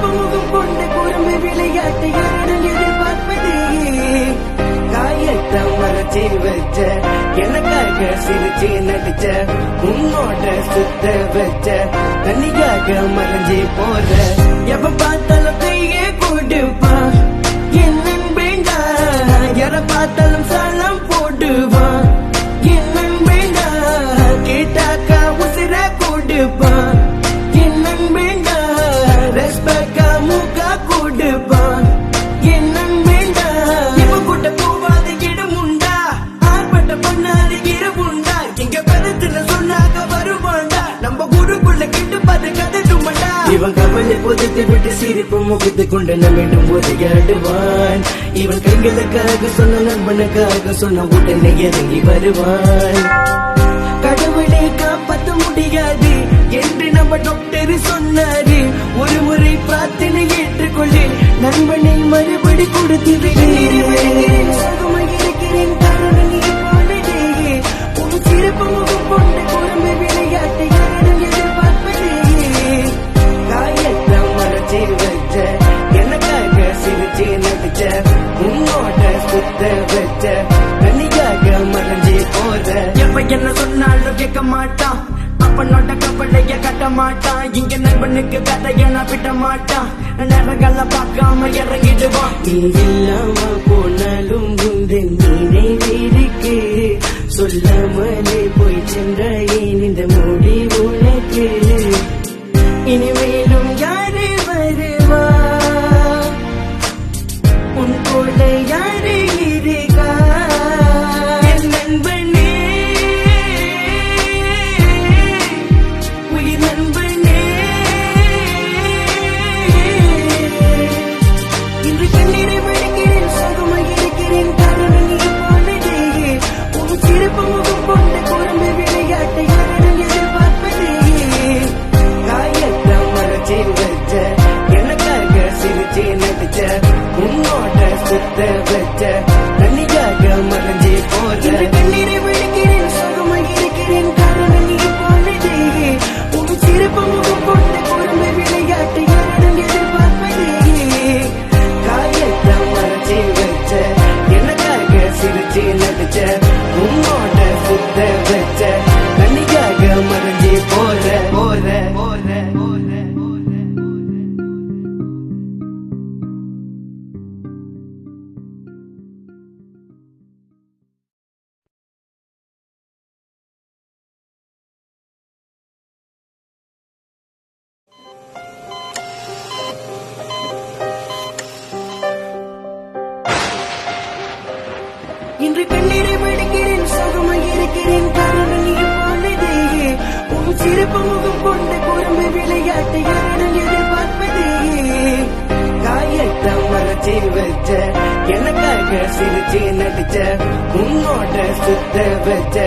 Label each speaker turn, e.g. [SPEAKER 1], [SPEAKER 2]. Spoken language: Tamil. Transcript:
[SPEAKER 1] சிறப்பு முகம் கொண்ட குறும்பு விளையாட்டை யாரிடம் எதிர்பார்ப்பதே காயத்தை மறைச்சி வச்ச எனக்காக சிரிச்சு நடிச்ச உன்னோட சுத்த வச்ச தனியாக மறைஞ்சி போற எப்ப பார்த்தாலும் கையே கொடுப்பா என் நண்பேண்டா யார பார்த்தாலும் சலம் போடுவா என் நண்பேண்டா கேட்டாக்கா உசிர கொடுப்பா என் நண்பேண்டா ரெஸ்பெக்டா மூக்கா கொடுப்பா என் நண்பேண்டா இவன் கூட்ட போவாத இடம் உண்டா ஆர்ப்பட்ட பண்ணாத இரவுண்டா இங்க பதத்துல சொன்னாக வருவாண்டா நம்ம குருக்குள்ள கிட்டு பார்த்து கதட்டுமாண்டா இவன் கவலை பொதுத்து விட்டு சிரிப்பு முகத்து கொண்டு நம்மிடம் உரையாடுவான் இவன் கைகளுக்காக சொன்ன நண்பனுக்காக சொன்ன உடனே இறங்கி வருவான் கடவுளை காப்பாற்ற முடியாது என்று நம்ம டாக்டர் சொன்னாரு ஒரு முறை பிரார்த்தனை ஏற்றுக்கொள்ளு நண்பனை மறுபடி கொடுத்து இருக்கிறேன் காரணம் நீ போனதே உன் சிறப்பு முகம் கொண்ட குழந்தை விளையாட்டை யாரிடம் எதிர்பார்ப்பதே காயத்தை மறைச்சி வச்ச எனக்காக சிரிச்சு நடிச்ச உன்னோட சுத்த வச்ச தனியாக மறைஞ்சி போற எப்ப என்ன சொன்னாலும் கேட்க மாட்டான் அப்பனோட கவலைய கட்ட மாட்டான் இங்க நண்பனுக்கு கதைய நான் விட்ட மாட்டான் நேரங்கள பார்க்காம இறங்கிடுவான் நீ இல்லாம போனாலும் உந்தன் நினைவிருக்கு சொல்லாமலே போய் சென்ற இந்த மொழி உனக்கு இனிமேலும் யாரு வருவா உன் போல யாரு இருக்கா என் நண்பனே உயிர் நண்பனே இன்று கண்ணீரை வழங்கிறேன் சோகமாக இருக்கிறேன் காரணம் நீ போனதே உன் சிறப்பு முகம் கொண்ட குழந்தை விளையாட்டை யாரிடம் எதிர்பார்ப்பதே காயத்தை மறைச்சி வச்ச எனக்காக சிரிச்சு நடிச்ச உன்னோட சுத்த வச்ச தனியாக மறைஞ்சி போற கண்ணீரை வழங்கிறேன் சோகமாக இருக்கிறேன் காரணம் நீ போனதே உன் சிறப்பு முகம் கொண்ட குழந்தை விளையாட்டை யாரிடம் எதிர்பார்ப்பதே காயத்தை மறைச்சி வச்ச எனக்காக சிரிச்சு நடிச்ச உன்னோட சுத்த வச்ச தனியாக மறைஞ்சி போற போற போற இன்று கண்ணீரை வடிக்கிறேன் சோகமாக இருக்கிறேன் காரணம் நீ போனதே உன் சிறப்பு முகம் கொண்ட குறும்பு விளையாட்டை யாரிடம் எதிர்பார்ப்பதே காயத்தை மறைச்சி வச்ச எனக்காக சிரிச்சு நடிச்ச உன்னோட சுத்த வச்ச